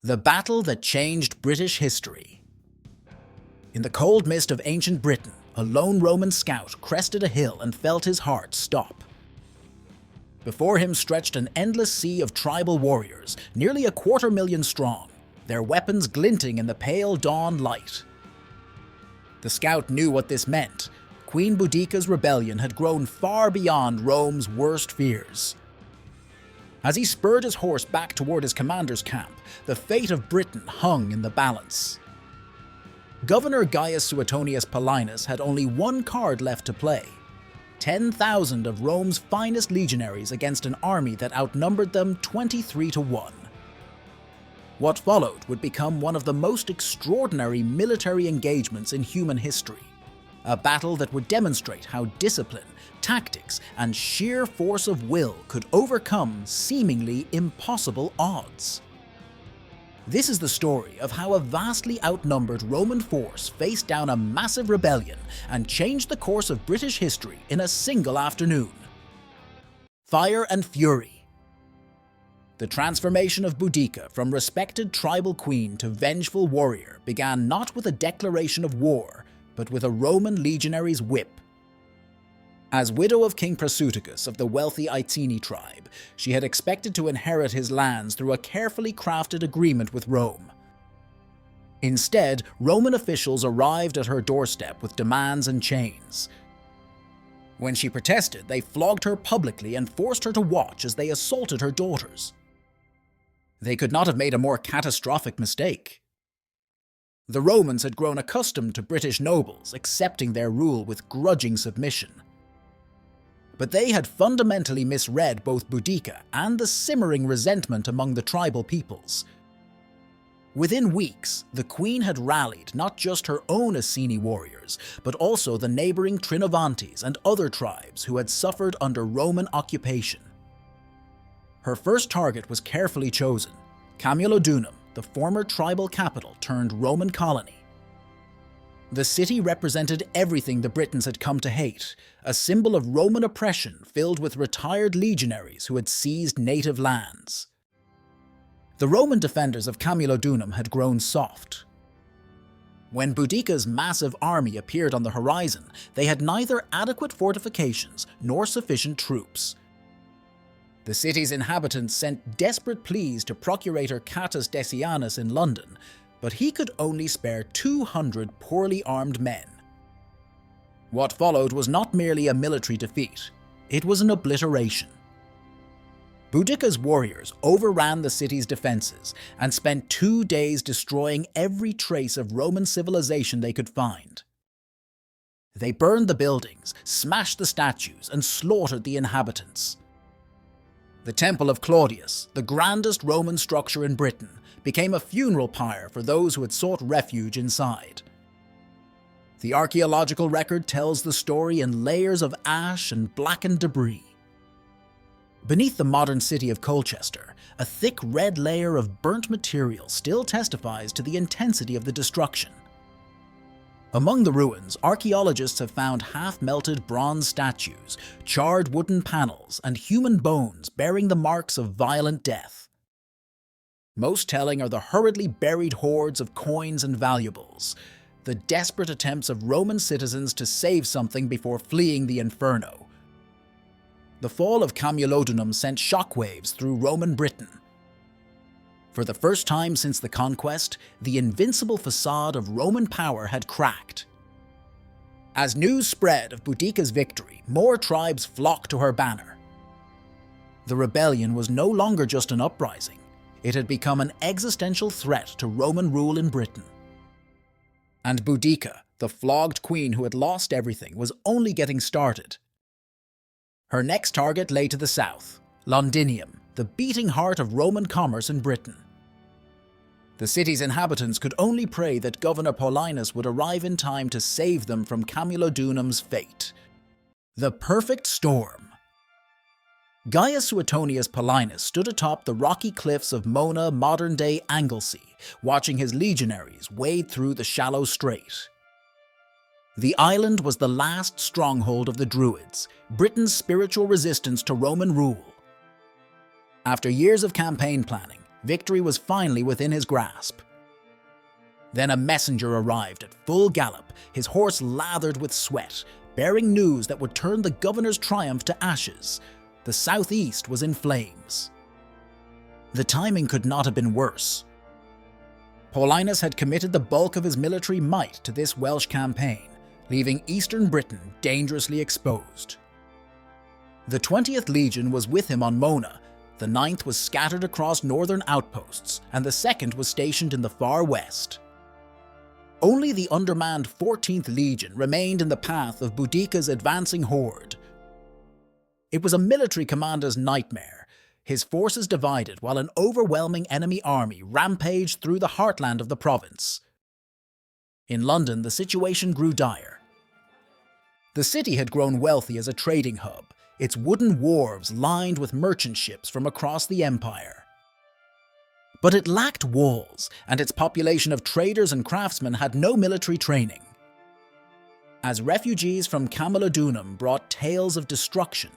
The battle that changed British history. In the cold mist of ancient Britain, a lone Roman scout crested a hill and felt his heart stop. Before him stretched an endless sea of tribal warriors, nearly 250,000 strong, their weapons glinting in the pale dawn light. The scout knew what this meant. Queen Boudicca's rebellion had grown far beyond Rome's worst fears. As he spurred his horse back toward his commander's camp, the fate of Britain hung in the balance. Governor Gaius Suetonius Paulinus had only one card left to play: 10,000 of Rome's finest legionaries against an army that outnumbered them 23-1. What followed would become one of the most extraordinary military engagements in human history, a battle that would demonstrate how discipline, tactics, and sheer force of will could overcome seemingly impossible odds. This is the story of how a vastly outnumbered Roman force faced down a massive rebellion and changed the course of British history in a single afternoon. Fire and Fury. The transformation of Boudicca from respected tribal queen to vengeful warrior began not with a declaration of war, but with a Roman legionary's whip. As widow of King Prasutagus of the wealthy Iceni tribe, she had expected to inherit his lands through a carefully crafted agreement with Rome. Instead, Roman officials arrived at her doorstep with demands and chains. When she protested, they flogged her publicly and forced her to watch as they assaulted her daughters. They could not have made a more catastrophic mistake. The Romans had grown accustomed to British nobles accepting their rule with grudging submission. But they had fundamentally misread both Boudicca and the simmering resentment among the tribal peoples. Within weeks, the queen had rallied not just her own Iceni warriors, but also the neighboring Trinovantes and other tribes who had suffered under Roman occupation. Her first target was carefully chosen: Camulodunum, the former tribal capital turned Roman colony. The city represented everything the Britons had come to hate, a symbol of Roman oppression filled with retired legionaries who had seized native lands. The Roman defenders of Camulodunum had grown soft. When Boudicca's massive army appeared on the horizon, they had neither adequate fortifications nor sufficient troops. The city's inhabitants sent desperate pleas to Procurator Catus Decianus in London, but he could only spare 200 poorly armed men. What followed was not merely a military defeat, it was an obliteration. Boudicca's warriors overran the city's defenses and spent 2 days destroying every trace of Roman civilization they could find. They burned the buildings, smashed the statues, and slaughtered the inhabitants. The Temple of Claudius, the grandest Roman structure in Britain, became a funeral pyre for those who had sought refuge inside. The archaeological record tells the story in layers of ash and blackened debris. Beneath the modern city of Colchester, a thick red layer of burnt material still testifies to the intensity of the destruction. Among the ruins, archaeologists have found half-melted bronze statues, charred wooden panels, and human bones bearing the marks of violent death. Most telling are the hurriedly buried hoards of coins and valuables, the desperate attempts of Roman citizens to save something before fleeing the inferno. The fall of Camulodunum sent shockwaves through Roman Britain. For the first time since the conquest, the invincible facade of Roman power had cracked. As news spread of Boudicca's victory, more tribes flocked to her banner. The rebellion was no longer just an uprising. It had become an existential threat to Roman rule in Britain. And Boudicca, the flogged queen who had lost everything, was only getting started. Her next target lay to the south, Londinium, the beating heart of Roman commerce in Britain. The city's inhabitants could only pray that Governor Paulinus would arrive in time to save them from Camulodunum's fate. The perfect storm. Gaius Suetonius Paulinus stood atop the rocky cliffs of Mona, modern-day Anglesey, watching his legionaries wade through the shallow strait. The island was the last stronghold of the Druids, Britain's spiritual resistance to Roman rule. After years of campaign planning, Victory was finally within his grasp. Then a messenger arrived at full gallop, his horse lathered with sweat, bearing news that would turn the governor's triumph to ashes. The southeast was in flames. The timing could not have been worse. Paulinus had committed the bulk of his military might to this Welsh campaign, leaving eastern Britain dangerously exposed. The 20th Legion was with him on Mona, the 9th was scattered across northern outposts, and the 2nd was stationed in the far west. Only the undermanned 14th Legion remained in the path of Boudicca's advancing horde. It was a military commander's nightmare. His forces divided while an overwhelming enemy army rampaged through the heartland of the province. In London, the situation grew dire. The city had grown wealthy as a trading hub, its wooden wharves lined with merchant ships from across the empire. But it lacked walls, and its population of traders and craftsmen had no military training. As refugees from Camulodunum brought tales of destruction,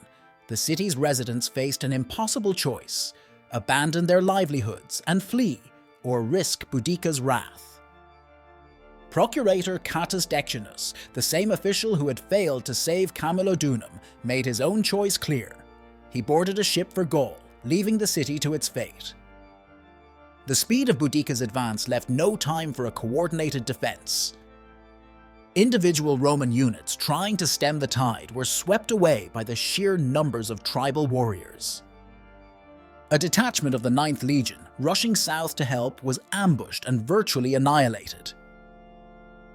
the city's residents faced an impossible choice: abandon their livelihoods and flee, or risk Boudicca's wrath. Procurator Catus Decianus, the same official who had failed to save Camulodunum, made his own choice clear. He boarded a ship for Gaul, leaving the city to its fate. The speed of Boudicca's advance left no time for a coordinated defense. Individual Roman units trying to stem the tide were swept away by the sheer numbers of tribal warriors. A detachment of the 9th Legion, rushing south to help, was ambushed and virtually annihilated.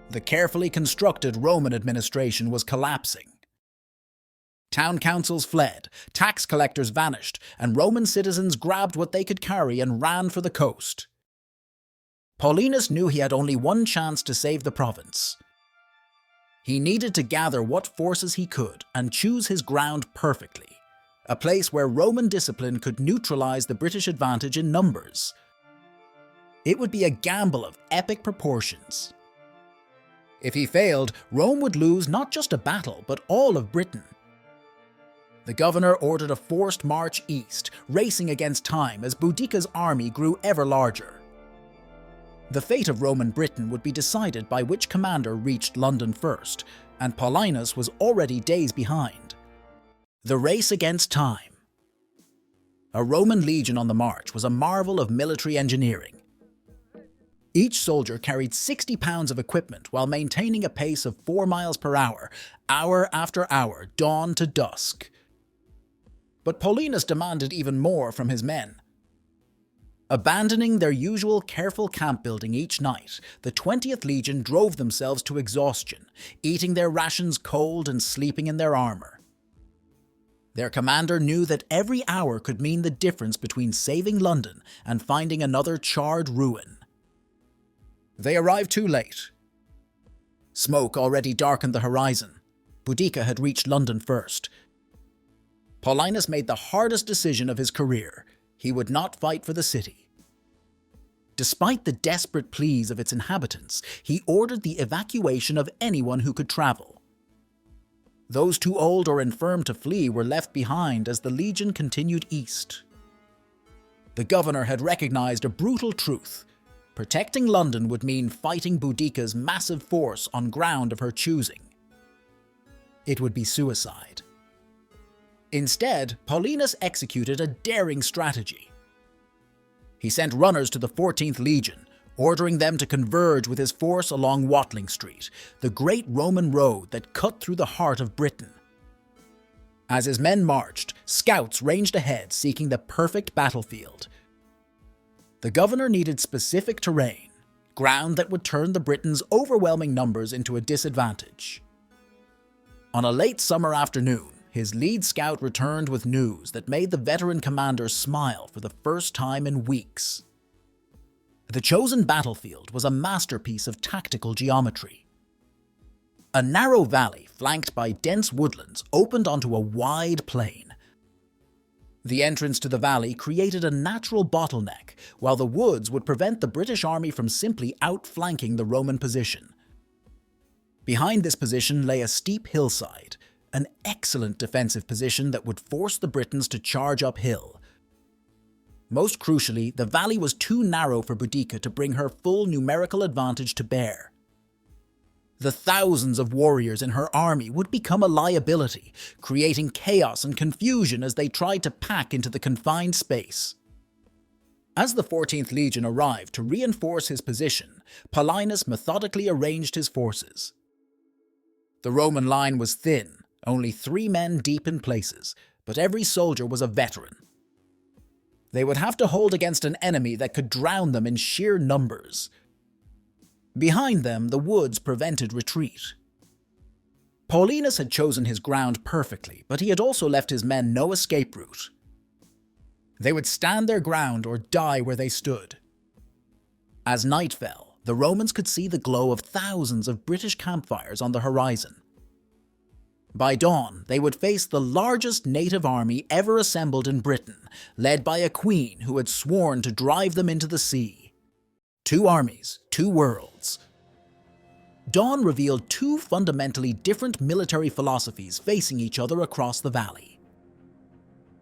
The carefully constructed Roman administration was collapsing. Town councils fled, tax collectors vanished, and Roman citizens grabbed what they could carry and ran for the coast. Paulinus knew he had only one chance to save the province. He needed to gather what forces he could and choose his ground perfectly, a place where Roman discipline could neutralize the British advantage in numbers. It would be a gamble of epic proportions. If he failed, Rome would lose not just a battle, but all of Britain. The governor ordered a forced march east, racing against time as Boudicca's army grew ever larger. The fate of Roman Britain would be decided by which commander reached London first, and Paulinus was already days behind. The race against time. A Roman legion on the march was a marvel of military engineering. Each soldier carried 60 pounds of equipment while maintaining a pace of 4 miles per hour after hour, dawn to dusk. But Paulinus demanded even more from his men. Abandoning their usual careful camp building each night, the 20th Legion drove themselves to exhaustion, eating their rations cold and sleeping in their armor. Their commander knew that every hour could mean the difference between saving London and finding another charred ruin. They arrived too late. Smoke already darkened the horizon. Boudicca had reached London first. Paulinus made the hardest decision of his career. He would not fight for the city. Despite the desperate pleas of its inhabitants, he ordered the evacuation of anyone who could travel. Those too old or infirm to flee were left behind as the legion continued east. The governor had recognized a brutal truth. Protecting London would mean fighting Boudicca's massive force on ground of her choosing. It would be suicide. Instead, Paulinus executed a daring strategy. He sent runners to the 14th Legion, ordering them to converge with his force along Watling Street, the great Roman road that cut through the heart of Britain. As his men marched, scouts ranged ahead seeking the perfect battlefield. The governor needed specific terrain, ground that would turn the Britons' overwhelming numbers into a disadvantage. On a late summer afternoon, his lead scout returned with news that made the veteran commander smile for the first time in weeks. The chosen battlefield was a masterpiece of tactical geometry. A narrow valley flanked by dense woodlands opened onto a wide plain. The entrance to the valley created a natural bottleneck, while the woods would prevent the British army from simply outflanking the Roman position. Behind this position lay a steep hillside, an excellent defensive position that would force the Britons to charge uphill. Most crucially, the valley was too narrow for Boudicca to bring her full numerical advantage to bear. The thousands of warriors in her army would become a liability, creating chaos and confusion as they tried to pack into the confined space. As the 14th Legion arrived to reinforce his position, Paulinus methodically arranged his forces. The Roman line was thin, only 3 men deep in places, but every soldier was a veteran. They would have to hold against an enemy that could drown them in sheer numbers. Behind them, the woods prevented retreat. Paulinus had chosen his ground perfectly, but he had also left his men no escape route. They would stand their ground or die where they stood. As night fell, the Romans could see the glow of thousands of British campfires on the horizon. By dawn, they would face the largest native army ever assembled in Britain, led by a queen who had sworn to drive them into the sea. 2 armies, 2 worlds. Dawn revealed 2 fundamentally different military philosophies facing each other across the valley.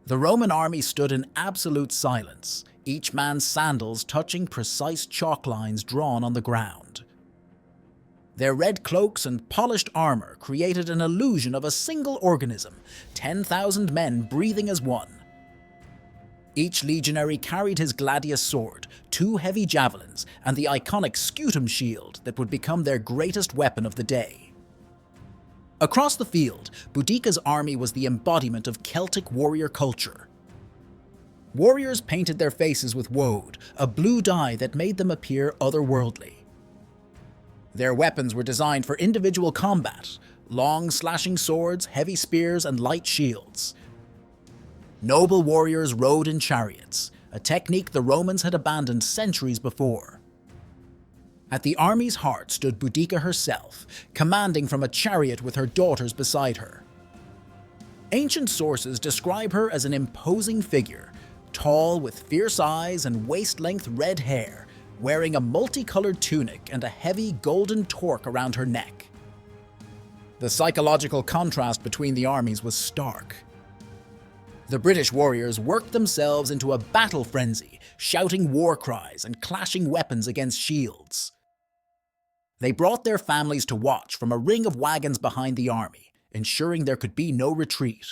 The Roman army stood in absolute silence, each man's sandals touching precise chalk lines drawn on the ground. Their red cloaks and polished armor created an illusion of a single organism, 10,000 men breathing as one. Each legionary carried his gladius sword, 2 heavy javelins, and the iconic scutum shield that would become their greatest weapon of the day. Across the field, Boudicca's army was the embodiment of Celtic warrior culture. Warriors painted their faces with woad, a blue dye that made them appear otherworldly. Their weapons were designed for individual combat, long slashing swords, heavy spears, and light shields. Noble warriors rode in chariots, a technique the Romans had abandoned centuries before. At the army's heart stood Boudicca herself, commanding from a chariot with her daughters beside her. Ancient sources describe her as an imposing figure, tall with fierce eyes and waist-length red hair, wearing a multicolored tunic and a heavy golden torque around her neck. The psychological contrast between the armies was stark. The British warriors worked themselves into a battle frenzy, shouting war cries and clashing weapons against shields. They brought their families to watch from a ring of wagons behind the army, ensuring there could be no retreat.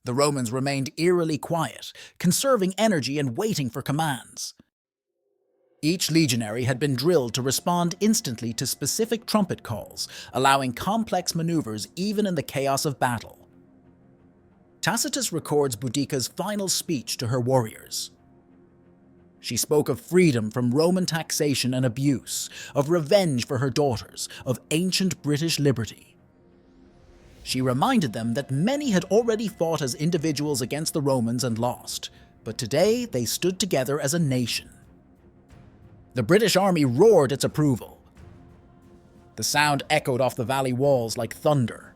The Romans remained eerily quiet, conserving energy and waiting for commands. Each legionary had been drilled to respond instantly to specific trumpet calls, allowing complex maneuvers even in the chaos of battle. Tacitus records Boudicca's final speech to her warriors. She spoke of freedom from Roman taxation and abuse, of revenge for her daughters, of ancient British liberty. She reminded them that many had already fought as individuals against the Romans and lost, but today they stood together as a nation. The British army roared its approval. The sound echoed off the valley walls like thunder.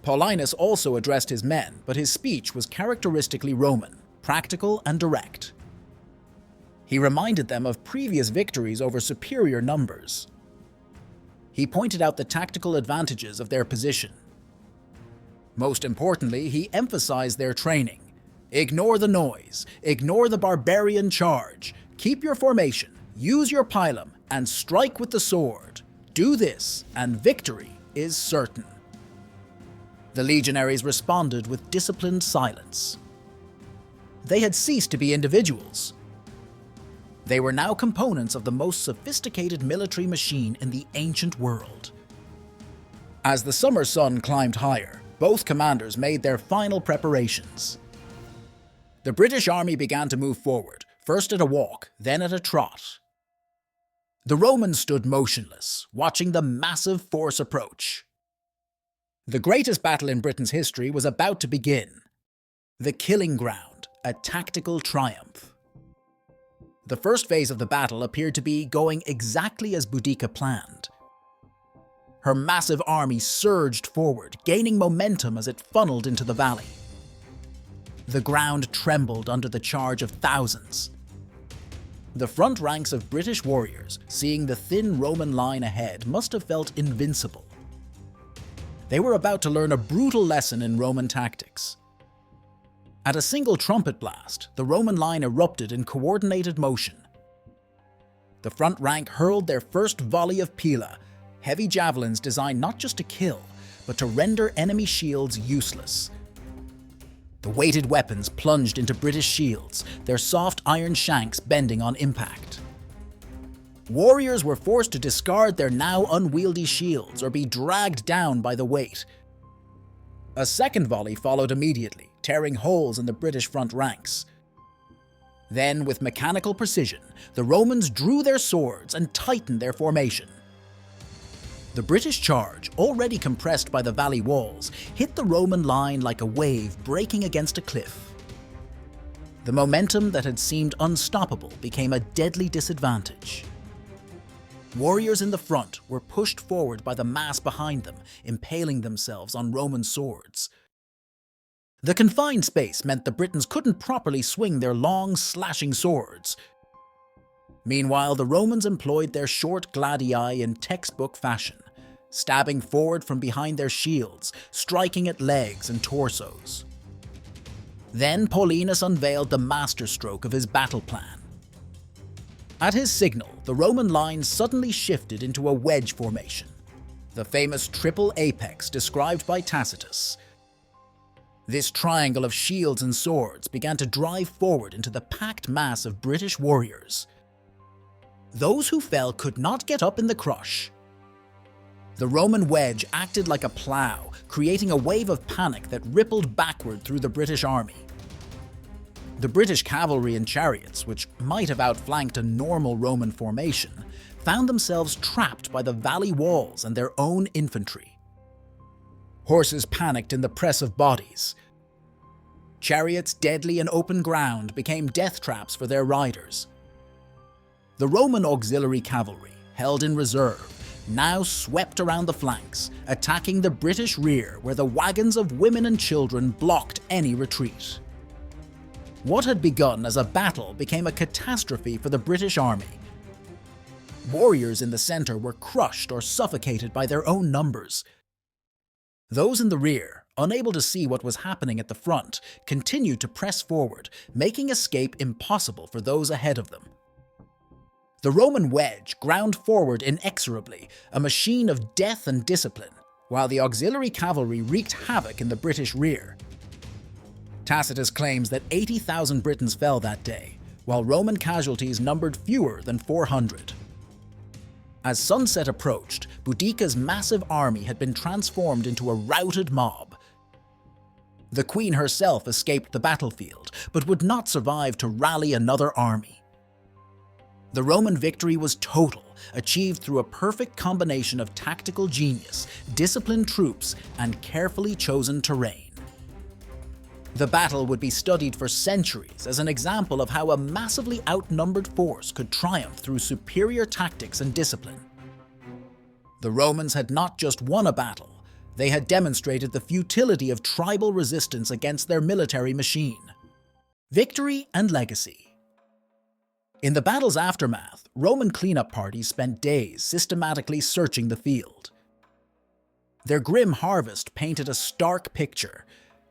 Paulinus also addressed his men, but his speech was characteristically Roman, practical and direct. He reminded them of previous victories over superior numbers. He pointed out the tactical advantages of their position. Most importantly, he emphasized their training. Ignore the noise, ignore the barbarian charge. Keep your formation, use your pilum, and strike with the sword. Do this, and victory is certain. The legionaries responded with disciplined silence. They had ceased to be individuals. They were now components of the most sophisticated military machine in the ancient world. As the summer sun climbed higher, both commanders made their final preparations. The British army began to move forward, first at a walk, then at a trot. The Romans stood motionless, watching the massive force approach. The greatest battle in Britain's history was about to begin. The Killing Ground, a tactical triumph. The first phase of the battle appeared to be going exactly as Boudicca planned. Her massive army surged forward, gaining momentum as it funneled into the valley. The ground trembled under the charge of thousands. The front ranks of British warriors, seeing the thin Roman line ahead, must have felt invincible. They were about to learn a brutal lesson in Roman tactics. At a single trumpet blast, the Roman line erupted in coordinated motion. The front rank hurled their first volley of pila, heavy javelins designed not just to kill, but to render enemy shields useless. The weighted weapons plunged into British shields, their soft iron shanks bending on impact. Warriors were forced to discard their now unwieldy shields or be dragged down by the weight. A second volley followed immediately, tearing holes in the British front ranks. Then, with mechanical precision, the Romans drew their swords and tightened their formation. The British charge, already compressed by the valley walls, hit the Roman line like a wave breaking against a cliff. The momentum that had seemed unstoppable became a deadly disadvantage. Warriors in the front were pushed forward by the mass behind them, impaling themselves on Roman swords. The confined space meant the Britons couldn't properly swing their long, slashing swords. Meanwhile, the Romans employed their short gladii in textbook fashion, stabbing forward from behind their shields, striking at legs and torsos. Then Paulinus unveiled the masterstroke of his battle plan. At his signal, the Roman line suddenly shifted into a wedge formation, the famous triple apex described by Tacitus. This triangle of shields and swords began to drive forward into the packed mass of British warriors. Those who fell could not get up in the crush. The Roman wedge acted like a plough, creating a wave of panic that rippled backward through the British army. The British cavalry and chariots, which might have outflanked a normal Roman formation, found themselves trapped by the valley walls and their own infantry. Horses panicked in the press of bodies. Chariots deadly in open ground became death traps for their riders. The Roman auxiliary cavalry, held in reserve, now swept around the flanks, attacking the British rear where the wagons of women and children blocked any retreat. What had begun as a battle became a catastrophe for the British army. Warriors in the center were crushed or suffocated by their own numbers. Those in the rear, unable to see what was happening at the front, continued to press forward, making escape impossible for those ahead of them. The Roman wedge ground forward inexorably, a machine of death and discipline, while the auxiliary cavalry wreaked havoc in the British rear. Tacitus claims that 80,000 Britons fell that day, while Roman casualties numbered fewer than 400. As sunset approached, Boudicca's massive army had been transformed into a routed mob. The queen herself escaped the battlefield, but would not survive to rally another army. The Roman victory was total, achieved through a perfect combination of tactical genius, disciplined troops, and carefully chosen terrain. The battle would be studied for centuries as an example of how a massively outnumbered force could triumph through superior tactics and discipline. The Romans had not just won a battle, they had demonstrated the futility of tribal resistance against their military machine. Victory and legacy. In the battle's aftermath, Roman cleanup parties spent days systematically searching the field. Their grim harvest painted a stark picture: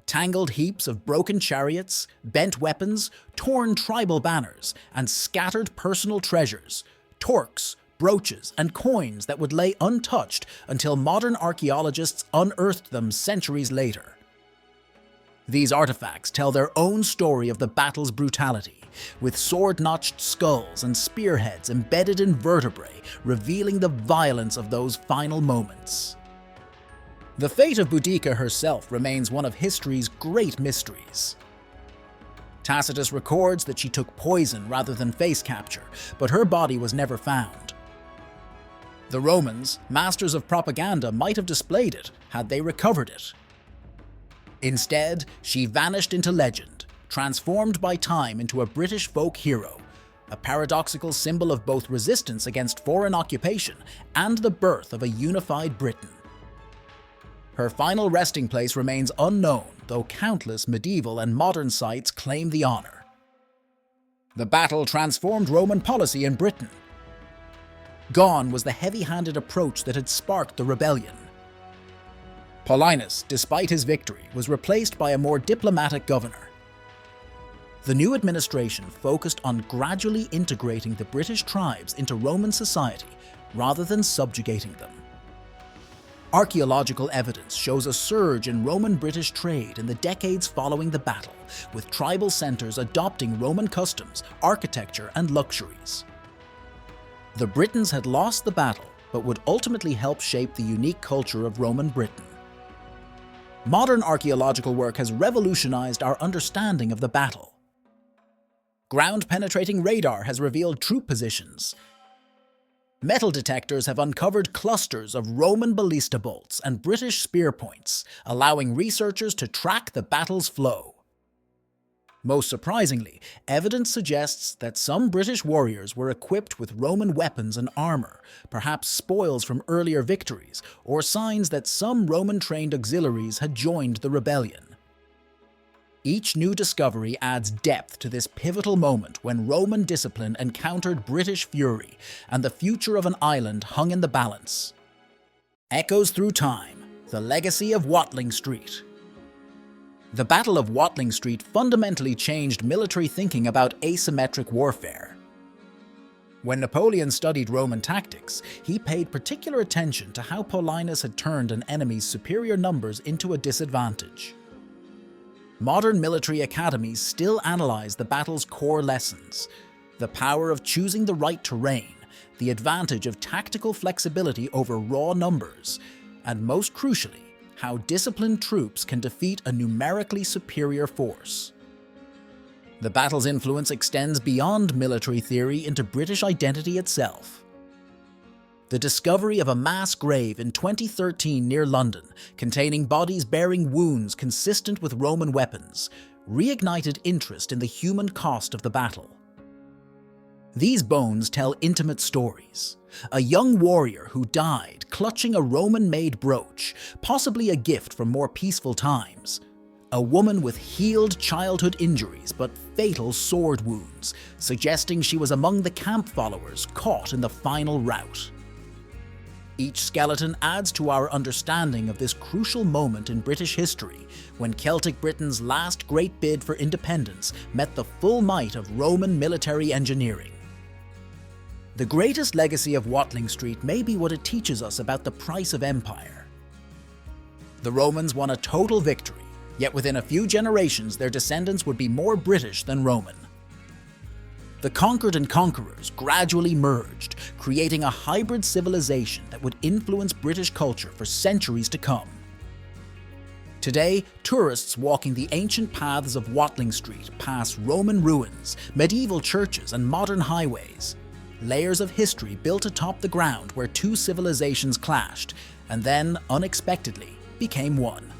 tangled heaps of broken chariots, bent weapons, torn tribal banners, and scattered personal treasures, torques, brooches, and coins that would lay untouched until modern archaeologists unearthed them centuries later. These artifacts tell their own story of the battle's brutality, with sword-notched skulls and spearheads embedded in vertebrae, revealing the violence of those final moments. The fate of Boudicca herself remains one of history's great mysteries. Tacitus records that she took poison rather than face capture, but her body was never found. The Romans, masters of propaganda, might have displayed it had they recovered it. Instead, she vanished into legend, transformed by time into a British folk hero, a paradoxical symbol of both resistance against foreign occupation and the birth of a unified Britain. Her final resting place remains unknown, though countless medieval and modern sites claim the honor. The battle transformed Roman policy in Britain. Gone was the heavy-handed approach that had sparked the rebellion. Paulinus, despite his victory, was replaced by a more diplomatic governor. The new administration focused on gradually integrating the British tribes into Roman society rather than subjugating them. Archaeological evidence shows a surge in Roman-British trade in the decades following the battle, with tribal centres adopting Roman customs, architecture, and luxuries. The Britons had lost the battle, but would ultimately help shape the unique culture of Roman Britain. Modern archaeological work has revolutionized our understanding of the battle. Ground-penetrating radar has revealed troop positions. Metal detectors have uncovered clusters of Roman ballista bolts and British spear points, allowing researchers to track the battle's flow. Most surprisingly, evidence suggests that some British warriors were equipped with Roman weapons and armor, perhaps spoils from earlier victories, or signs that some Roman-trained auxiliaries had joined the rebellion. Each new discovery adds depth to this pivotal moment when Roman discipline encountered British fury, and the future of an island hung in the balance. Echoes through time, the legacy of Watling Street. The Battle of Watling Street fundamentally changed military thinking about asymmetric warfare. When Napoleon studied Roman tactics, he paid particular attention to how Paulinus had turned an enemy's superior numbers into a disadvantage. Modern military academies still analyze the battle's core lessons: the power of choosing the right terrain, the advantage of tactical flexibility over raw numbers, and most crucially, how disciplined troops can defeat a numerically superior force. The battle's influence extends beyond military theory into British identity itself. The discovery of a mass grave in 2013 near London, containing bodies bearing wounds consistent with Roman weapons, reignited interest in the human cost of the battle. These bones tell intimate stories. A young warrior who died clutching a Roman-made brooch, possibly a gift from more peaceful times. A woman with healed childhood injuries but fatal sword wounds, suggesting she was among the camp followers caught in the final rout. Each skeleton adds to our understanding of this crucial moment in British history, when Celtic Britain's last great bid for independence met the full might of Roman military engineering. The greatest legacy of Watling Street may be what it teaches us about the price of empire. The Romans won a total victory, yet within a few generations their descendants would be more British than Roman. The conquered and conquerors gradually merged, creating a hybrid civilization that would influence British culture for centuries to come. Today, tourists walking the ancient paths of Watling Street pass Roman ruins, medieval churches, and modern highways. Layers of history built atop the ground where two civilizations clashed, and then, unexpectedly, became one.